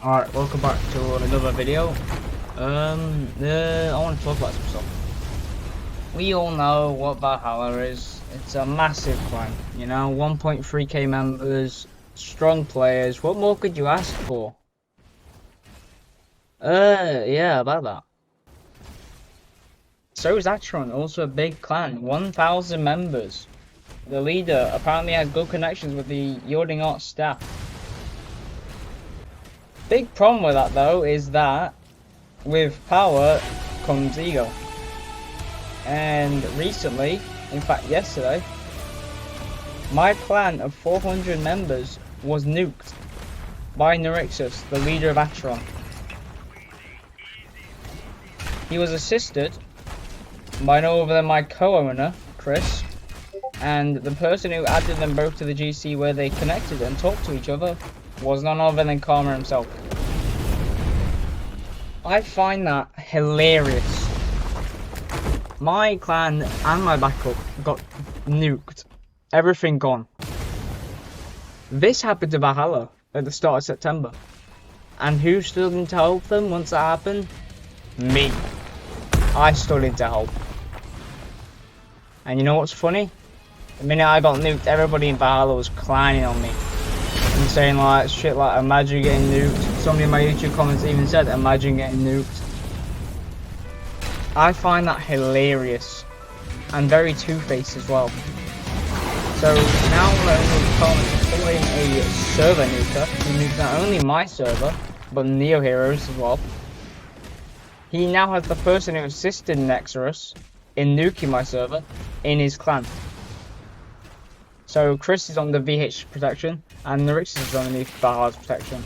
Alright, welcome back to another video. I want to talk about some stuff. We all know what Valhalla is. It's a massive clan, you know, 1.3k members, strong players. What more could you ask for? Yeah, about that. So is Atron, also a big clan, 1,000 members. The leader apparently has good connections with the Yielding Arts staff. Big problem with that though is that with power comes ego. And recently, in fact yesterday, my clan of 400 members was nuked by Nurixus, the leader of Atron. He was assisted by no other than my co-owner, Chris, and the person who added them both to the GC where they connected and talked to each other was none other than Karma himself. I find that hilarious. My clan and my backup got nuked. Everything gone. This happened to Valhalla at the start of September. And who stood in to help them once that happened? Me. I stood in to help. And you know what's funny? The minute I got nuked, everybody in Valhalla was clowning on me. And saying like shit like, imagine getting nuked. Somebody in my YouTube comments even said, imagine getting nuked. I find that hilarious. And very two-faced as well. So now not only comments pulling a server nuker, who nukes not only my server, but Neo Heroes as well. He now has the person who assisted Nexus in nuking my server in his clan. So Chris is on the VH protection, and Nurixus is underneath Valhalla's protection.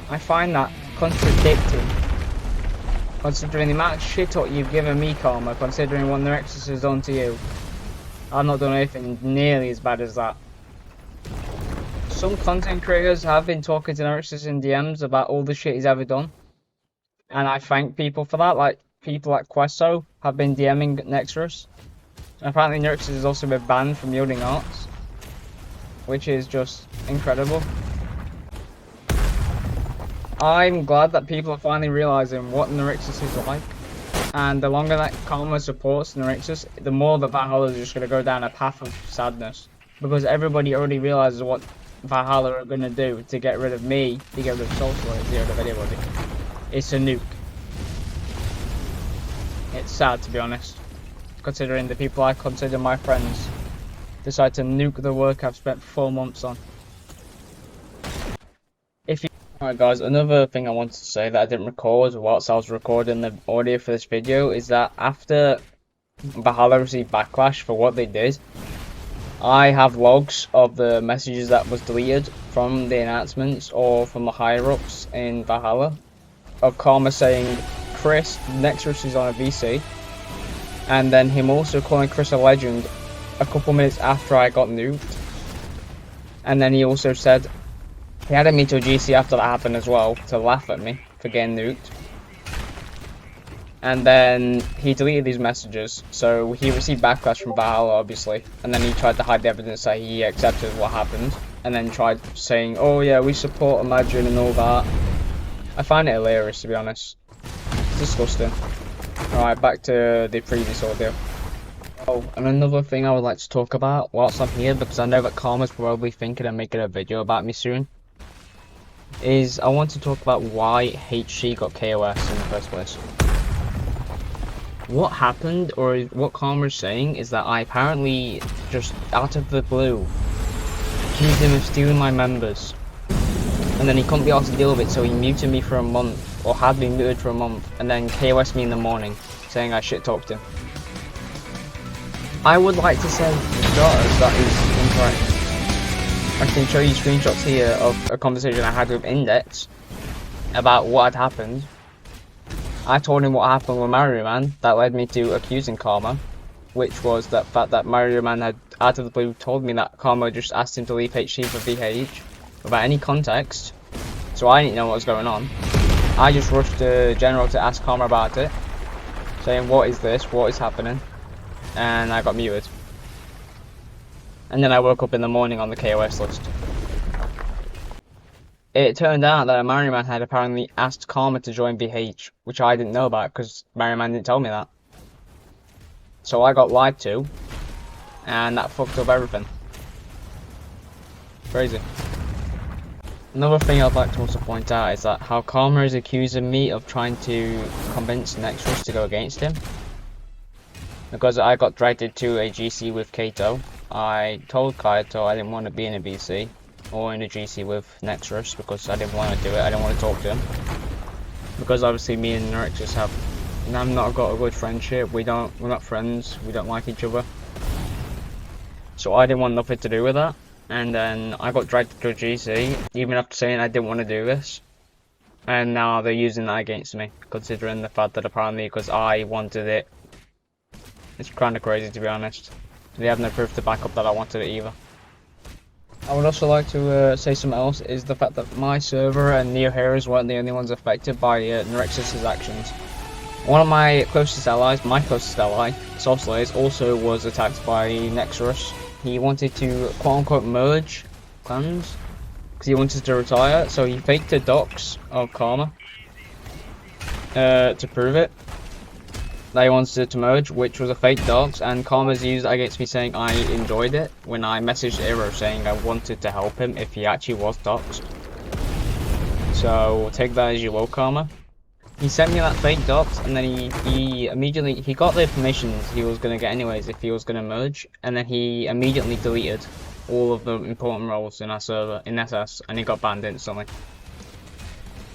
I find that contradicting, considering the amount of shit talk you've given me, Karma, considering what Nurixus has done to you. I've not done anything nearly as bad as that. Some content creators have been talking to Nurixus in DMs about all the shit he's ever done. And I thank people for that, like people like Questo have been DMing Nexus. And apparently Nurixus has also been banned from Yielding Arts, which is just incredible. I'm glad that people are finally realizing what Nurixus is like, and the longer that Karma supports Nurixus, the more that Valhalla is just going to go down a path of sadness, because everybody already realizes what Valhalla are going to do to get rid of me, to get rid of Soulstorm, to get rid of anybody. It's a nuke. It's sad, to be honest, considering the people I consider my friends decide to nuke the work I've spent 4 months on. Alright guys, another thing I wanted to say that I didn't record whilst I was recording the audio for this video is that after Valhalla received Backlash for what they did, I have logs of the messages that was deleted from the announcements or from the higher ups in Valhalla of Karma saying Chris, Nexus is on a VC, and then him also calling Chris a legend a couple minutes after I got nuked. And then he also said he added me to a GC after that happened as well to laugh at me for getting nuked. And then he deleted these messages, so he received backlash from Valhalla obviously, and then he tried to hide the evidence that he accepted what happened, and then tried saying, oh yeah, we support Imagine and all that. I find it hilarious, to be honest. It's disgusting. Alright, back to the previous audio. Oh, and another thing I would like to talk about whilst I'm here, because I know that Karma's probably thinking of making a video about me soon, is I want to talk about why HC got KOS in the first place. What happened, or what Karma is saying, is that I apparently, just out of the blue, accused him of stealing my members. And then he couldn't be able to deal with it, so he muted me for a month, or had me muted for a month, and then KOS'd me in the morning, saying I shit talked him. I would like to say for starters that is incorrect. I can show you screenshots here of a conversation I had with Index about what had happened. I told him what happened with Mario Man that led me to accusing Karma, which was the fact that Mario Man had out of the blue told me that Karma just asked him to leave HC for VH without any context, so I didn't know what was going on. I just rushed to General to ask Karma about it, saying what is this, what is happening, and I got muted. And then I woke up in the morning on the KOS list. It turned out that Merryman had apparently asked Karma to join BH, which I didn't know about because Merryman didn't tell me that. So I got lied to, and that fucked up everything. Crazy. Another thing I'd like to also point out is that how Karma is accusing me of trying to convince Nexus to go against him. Because I got dragged to a GC with Kato, I told Kaito I didn't want to be in a BC or in a GC with Nexus because I didn't want to do it. I didn't want to talk to him because obviously me and Nexus have not got a good friendship. We're not friends. We don't like each other. So I didn't want nothing to do with that. And then I got dragged to a GC even after saying I didn't want to do this. And now they're using that against me, considering the fact that apparently because I wanted it. It's kind of crazy, to be honest. They have no proof to back up that I wanted it either. I would also like to say something else, is the fact that my server and Neo Heroes weren't the only ones affected by Nurexus's actions. One of my closest allies, Soul Slayers, also was attacked by Nexus. He wanted to quote-unquote merge clans, because he wanted to retire, so he faked the docs of Karma to prove it. They wanted to merge, which was a fake docs, and Karma's used that against me saying I enjoyed it when I messaged Iro saying I wanted to help him if he actually was doxed. So take that as you will, Karma. He sent me that fake docs, and then he immediately got the permissions he was gonna get anyways if he was gonna merge, and then he immediately deleted all of the important roles in our server in SS, and he got banned instantly.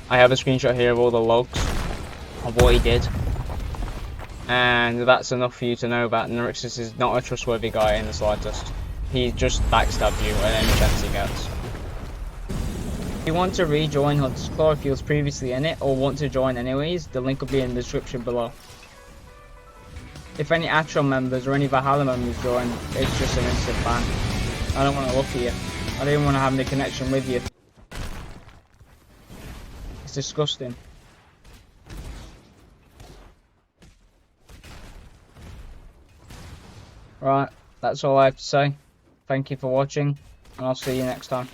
I have a screenshot here of all the logs of what he did. And that's enough for you to know that Nurexus is not a trustworthy guy in the slightest. He just backstabbed you at any chance he gets. If you want to rejoin Hunt's Claw if he was previously in it, or want to join anyways, the link will be in the description below. If any actual members or any Valhalla members join, it's just an instant ban. I don't want to look at you. I don't even want to have any connection with you. It's disgusting. Right, that's all I have to say. Thank you for watching, and I'll see you next time.